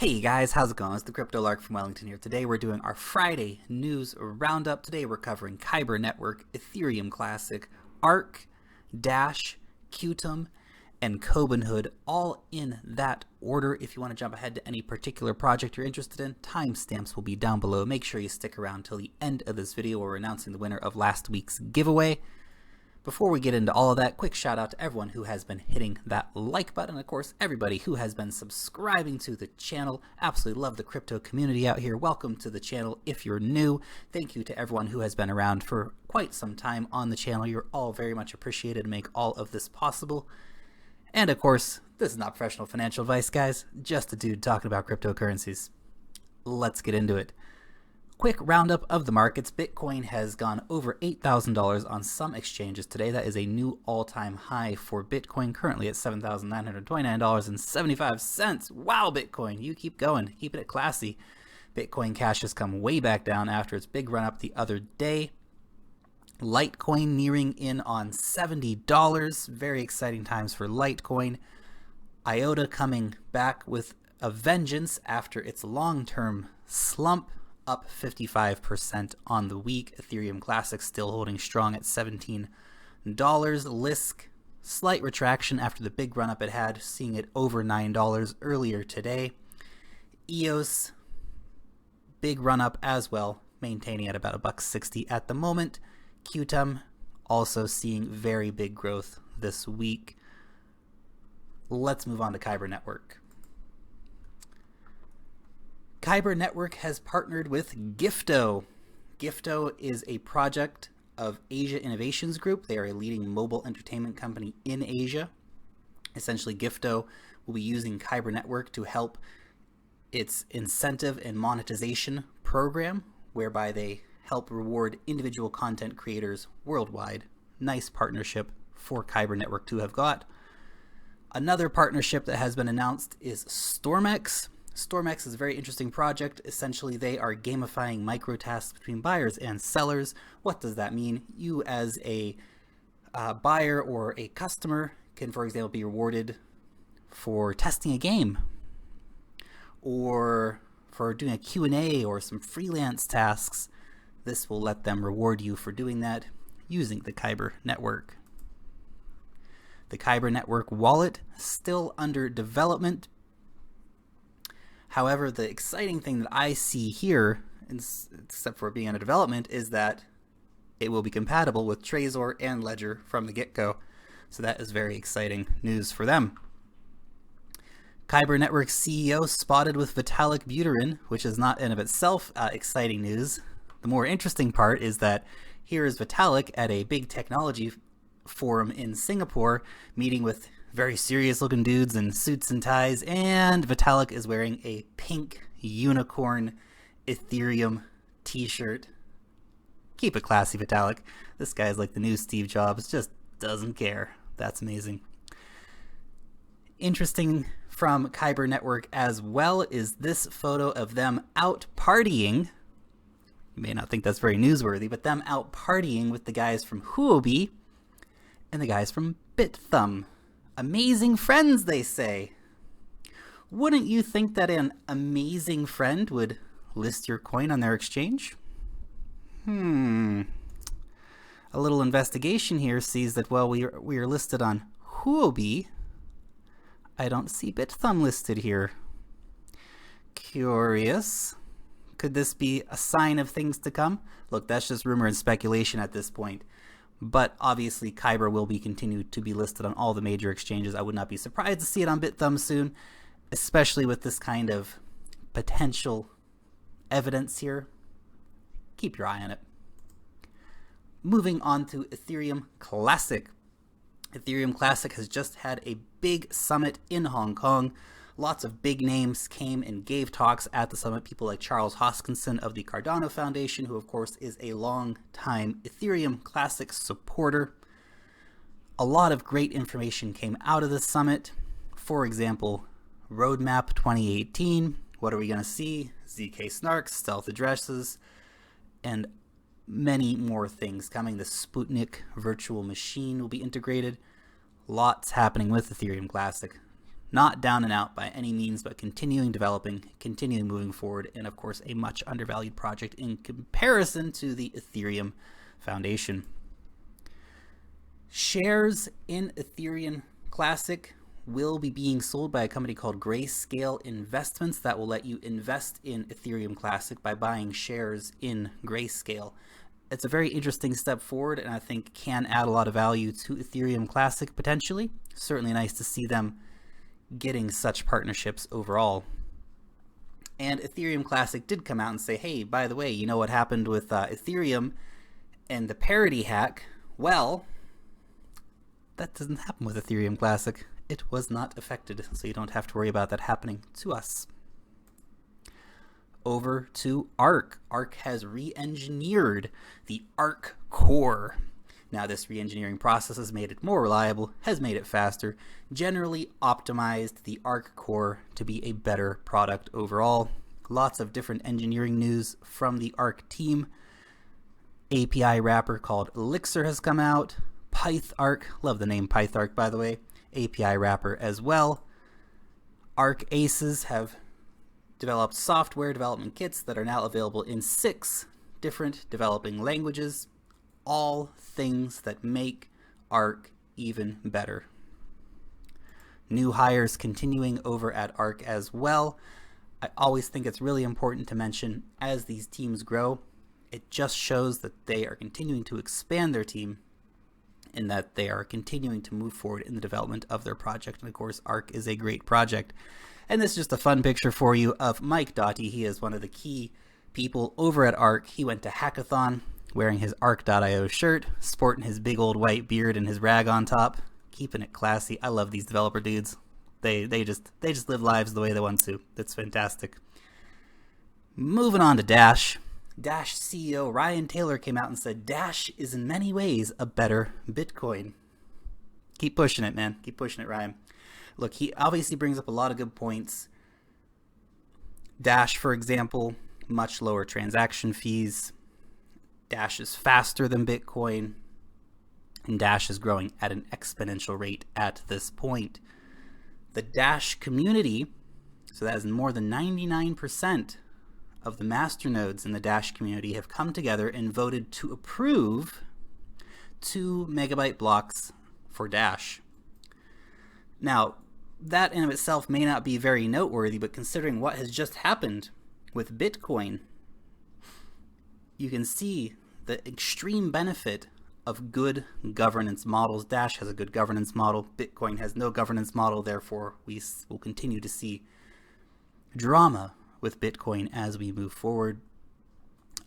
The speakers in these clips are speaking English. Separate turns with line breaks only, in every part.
Hey guys, how's it going? It's the Crypto Lark from Wellington here. Today we're doing our Friday news roundup. Today we're covering Kyber Network, Ethereum Classic, ARC, Dash, Qtum, and Cobinhood, all in that order. If you want to jump ahead to any particular project you're interested in, timestamps will be down below. Make sure you stick around till the end of this video where we're announcing the winner of last week's giveaway. Before we get into all of that, quick shout out to everyone who has been hitting that like button. Of course, everybody who has been subscribing to the channel. Absolutely love the crypto community out here. Welcome to the channel if you're new. Thank you to everyone who has been around for quite some time on the channel. You're all very much appreciated and make all of this possible. And of course, this is not professional financial advice, guys. Just a dude talking about cryptocurrencies. Let's get into it. Quick roundup of the markets. Bitcoin has gone over $8,000 on some exchanges today. That is a new all-time high for Bitcoin, currently at $7,929.75. Wow, Bitcoin, you keep going, keeping it classy. Bitcoin Cash has come way back down after its big run up the other day. Litecoin nearing in on $70. Very exciting times for Litecoin. IOTA coming back with a vengeance after its long-term slump, up 55% on the week. Ethereum Classic still holding strong at $17. Lisk, slight retraction after the big run up it had, seeing it over $9 earlier today. EOS, big run up as well, maintaining at about $1.60 at the moment. Qtum also seeing very big growth this week. Let's move on to Kyber Network. Kyber Network has partnered with Gifto. Gifto is a project of Asia Innovations Group. They are a leading mobile entertainment company in Asia. Essentially, Gifto will be using Kyber Network to help its incentive and monetization program, whereby they help reward individual content creators worldwide. Nice partnership for Kyber Network to have got. Another partnership that has been announced is StormX. StormX is a very interesting project. Essentially, they are gamifying microtasks between buyers and sellers. What does that mean? You as a buyer or a customer can, for example, be rewarded for testing a game or for doing a Q&A or some freelance tasks. This will let them reward you for doing that using the Kyber Network. The Kyber Network wallet, still under development. However, the exciting thing that I see here, except for being under development, is that it will be compatible with Trezor and Ledger from the get-go. So that is very exciting news for them. Kyber Network CEO spotted with Vitalik Buterin, which is not in of itself exciting news. The more interesting part is that here is Vitalik at a big technology forum in Singapore, meeting with very serious looking dudes in suits and ties, and Vitalik is wearing a pink unicorn Ethereum t-shirt. Keep it classy, Vitalik. This guy's like the new Steve Jobs, just doesn't care. That's amazing. Interesting from Kyber Network as well is this photo of them out partying. You may not think that's very newsworthy, but them out partying with the guys from Huobi and the guys from BitThumb. Amazing friends, they say. Wouldn't you think that an amazing friend would list your coin on their exchange? A little investigation here sees that, well, we are listed on Huobi. I don't see BitThumb listed here. Curious. Could this be a sign of things to come? Look, that's just rumor and speculation at this point. But obviously, Kyber will be continued to be listed on all the major exchanges. I would not be surprised to see it on BitThumb soon, especially with this kind of potential evidence here. Keep your eye on it. Moving on to Ethereum Classic. Ethereum Classic has just had a big summit in Hong Kong. Lots of big names came and gave talks at the summit. People like Charles Hoskinson of the Cardano Foundation, who of course is a long-time Ethereum Classic supporter. A lot of great information came out of the summit. For example, Roadmap 2018. What are we going to see? ZK Snarks, stealth addresses, and many more things coming. The Sputnik virtual machine will be integrated. Lots happening with Ethereum Classic. not down and out by any means, but continuing developing, continuing moving forward, and of course a much undervalued project in comparison to the Ethereum Foundation. Shares in Ethereum Classic will be being sold by a company called Grayscale Investments that will let you invest in Ethereum Classic by buying shares in Grayscale. It's a very interesting step forward, and I think can add a lot of value to Ethereum Classic potentially. Certainly nice to see them getting such partnerships overall. And Ethereum Classic did come out and say, hey, by the way, you know what happened with Ethereum and the parity hack? Well, that doesn't happen with Ethereum Classic. It was not affected, so you don't have to worry about that happening to us. Over to ARK. ARK has re-engineered the ARK core. Now this re-engineering process has made it more reliable, has made it faster, generally optimized the ARK core to be a better product overall. Lots of different engineering news from the ARK team. API wrapper called Elixir has come out. PythARK, love the name PythARK by the way, API wrapper as well. ARK Aces have developed software development kits that are now available in 6 different developing languages, all things that make ARK even better. New hires continuing over at ARK as well. I always think it's really important to mention as these teams grow, it just shows that they are continuing to expand their team and that they are continuing to move forward in the development of their project. And of course, ARK is a great project. And this is just a fun picture for you of Mike Doughty. He is one of the key people over at ARK. He went to Hackathon wearing his ARK.io shirt, sporting his big old white beard and his rag on top, keeping it classy. I love these developer dudes. They just live lives the way they want to. That's fantastic. Moving on to Dash. Dash CEO Ryan Taylor came out and said Dash is in many ways a better Bitcoin. Keep pushing it, man. Keep pushing it, Ryan. Look, he obviously brings up a lot of good points. Dash, for example, much lower transaction fees. Dash is faster than Bitcoin. And Dash is growing at an exponential rate at this point. The Dash community, so that is more than 99% of the masternodes in the Dash community have come together and voted to approve 2 megabyte blocks for Dash. Now, that in of itself may not be very noteworthy, but considering what has just happened with Bitcoin, you can see the extreme benefit of good governance models. Dash has a good governance model. Bitcoin has no governance model. Therefore, we will continue to see drama with Bitcoin as we move forward.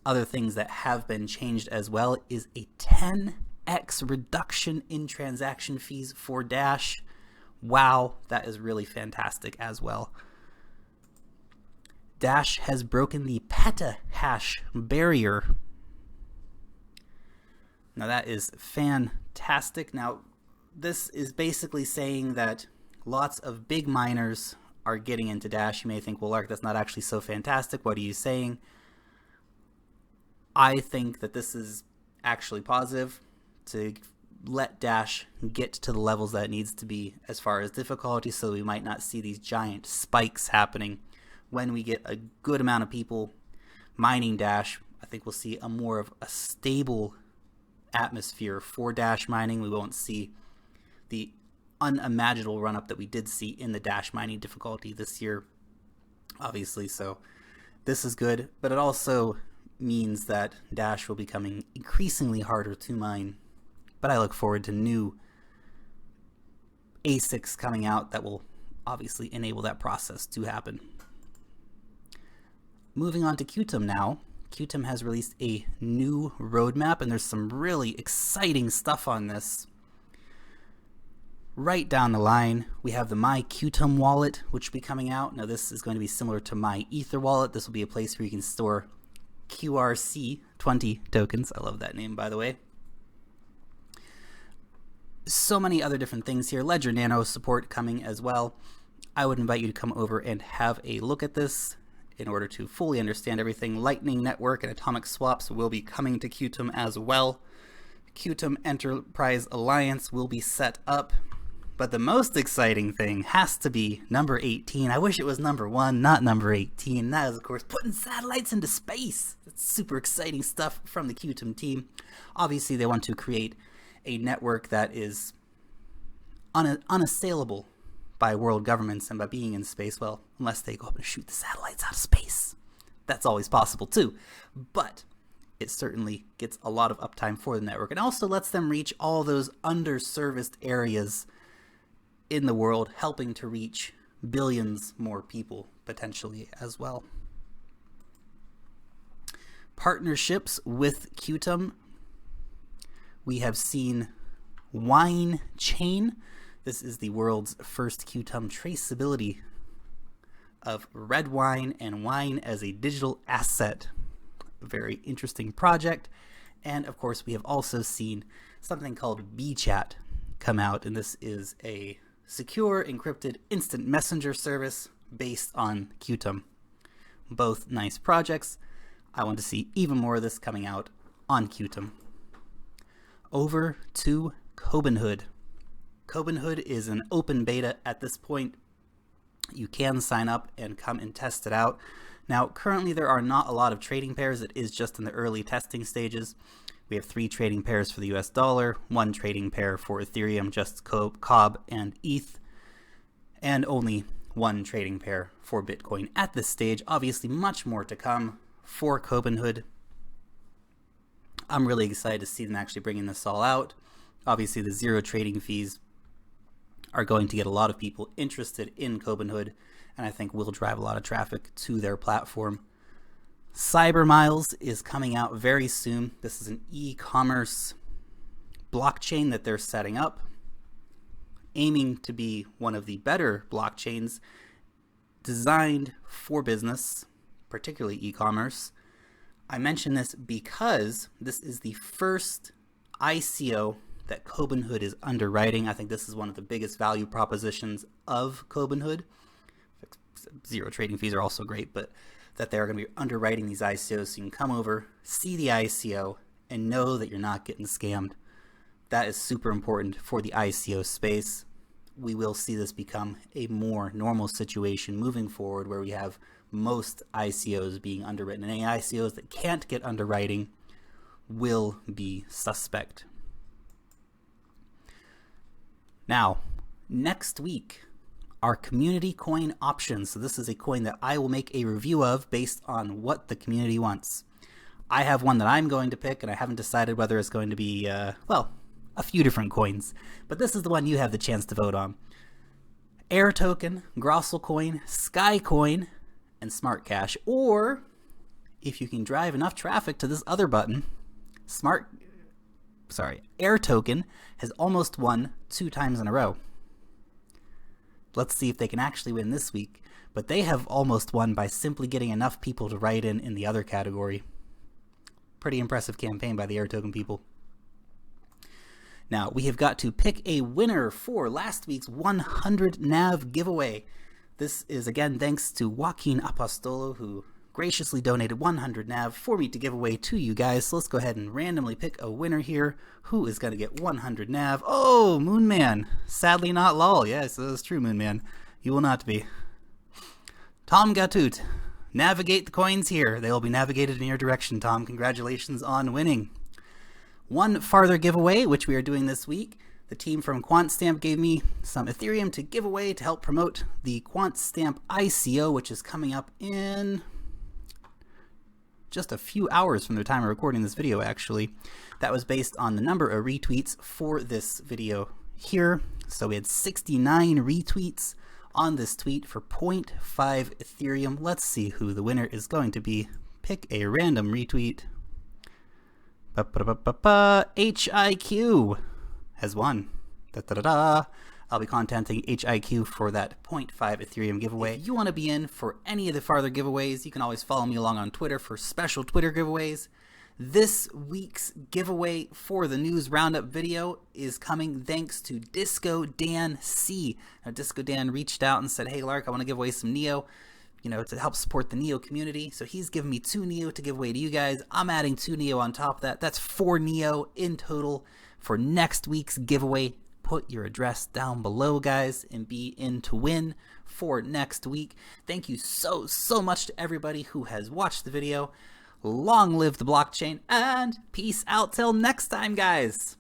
Other things that have been changed as well is a 10x reduction in transaction fees for Dash. Wow, that is really fantastic as well. Dash has broken the petahash barrier. Now that is fantastic. Now this is basically saying that lots of big miners are getting into Dash. You may think, well, Lark, that's not actually so fantastic. What are you saying? I think that this is actually positive to let Dash get to the levels that it needs to be as far as difficulty, so we might not see these giant spikes happening. When we get a good amount of people mining Dash, I think we'll see a more of a stable atmosphere for Dash mining. We won't see the unimaginable run-up that we did see in the Dash mining difficulty this year, obviously. So this is good, but it also means that Dash will be becoming increasingly harder to mine. But I look forward to new ASICs coming out that will obviously enable that process to happen. Moving on to Qtum now. Qtum has released a new roadmap, and there's some really exciting stuff on this. Right down the line, we have the My Qtum wallet, which will be coming out. Now this is going to be similar to My Ether wallet. This will be a place where you can store ERC-20 tokens. I love that name, by the way. So many other different things here. Ledger Nano support coming as well. I would invite you to come over and have a look at this in order to fully understand everything. Lightning Network and Atomic Swaps will be coming to Qtum as well. Qtum Enterprise Alliance will be set up. But the most exciting thing has to be number 18. I wish it was number 1, not number 18. That is, of course, putting satellites into space. That's super exciting stuff from the Qtum team. Obviously, they want to create a network that is unassailable by world governments and by being in space. Well, unless they go up and shoot the satellites out of space. That's always possible, too. But it certainly gets a lot of uptime for the network and also lets them reach all those underserviced areas in the world, helping to reach billions more people potentially as well. Partnerships with Qtum. We have seen Wine Chain. This is the world's first Qtum traceability of red wine and wine as a digital asset. A very interesting project. And of course, we have also seen something called BChat come out, and this is a secure, encrypted, instant messenger service based on Qtum. Both nice projects. I want to see even more of this coming out on Qtum. Over to Cobinhood. Cobinhood is an open beta at this point. You can sign up and come and test it out. Now, currently there are not a lot of trading pairs. It is just in the early testing stages. We have 3 trading pairs for the US dollar, 1 trading pair for Ethereum, just Cob and ETH, and only 1 trading pair for Bitcoin at this stage. Obviously, much more to come for Cobinhood. I'm really excited to see them actually bringing this all out. Obviously, the 0 trading fees are going to get a lot of people interested in Cobinhood, and I think will drive a lot of traffic to their platform. CyberMiles is coming out very soon. This is an e-commerce blockchain that they're setting up, aiming to be one of the better blockchains designed for business, particularly e-commerce. I mention this because this is the first ICO that Cobinhood is underwriting. I think this is one of the biggest value propositions of Cobinhood. 0 trading fees are also great, but that they're going to be underwriting these ICOs so you can come over, see the ICO, and know that you're not getting scammed. That is super important for the ICO space. We will see this become a more normal situation moving forward where we have most ICOs being underwritten. And any ICOs that can't get underwriting will be suspect. Now, next week, our community coin options. So this is a coin that I will make a review of based on what the community wants. I have one that I'm going to pick, and I haven't decided whether it's going to be, well, a few different coins. But this is the one you have the chance to vote on. Air Token, Grossel Coin, Sky Coin, and Smart Cash. Or, if you can drive enough traffic to this other button, Air Token has almost won 2 times in a row. Let's see if they can actually win this week. But they have almost won by simply getting enough people to write in the other category. Pretty impressive campaign by the Air Token people. Now, we have got to pick a winner for last week's 100 NAV giveaway. This is, again, thanks to Joaquin Apostolo, who graciously donated 100 NAV for me to give away to you guys. So let's go ahead and randomly pick a winner here. Who is going to get 100 NAV? Oh, Moonman. Sadly not lol. Yes, that is true, Moonman. You will not be. Tom Gatut. Navigate the coins here. They will be navigated in your direction, Tom. Congratulations on winning. One farther giveaway, which we are doing this week. The team from QuantStamp gave me some Ethereum to give away to help promote the QuantStamp ICO, which is coming up in just a few hours from the time of recording this video, actually. That was based on the number of retweets for this video here. So we had 69 retweets on this tweet for 0.5 Ethereum. Let's see who the winner is going to be. Pick a random retweet. HIQ has won. I'll be contacting HIQ for that 0.5 Ethereum giveaway. If you want to be in for any of the farther giveaways, you can always follow me along on Twitter for special Twitter giveaways. This week's giveaway for the news roundup video is coming thanks to Disco Dan C. Now, Disco Dan reached out and said, hey, Lark, I want to give away some Neo, to help support the Neo community. So he's given me 2 Neo to give away to you guys. I'm adding 2 Neo on top of that. That's 4 Neo in total for next week's giveaway. put your address down below, guys, and be in to win for next week. Thank you so much to everybody who has watched the video. Long live the blockchain, and peace out till next time, guys.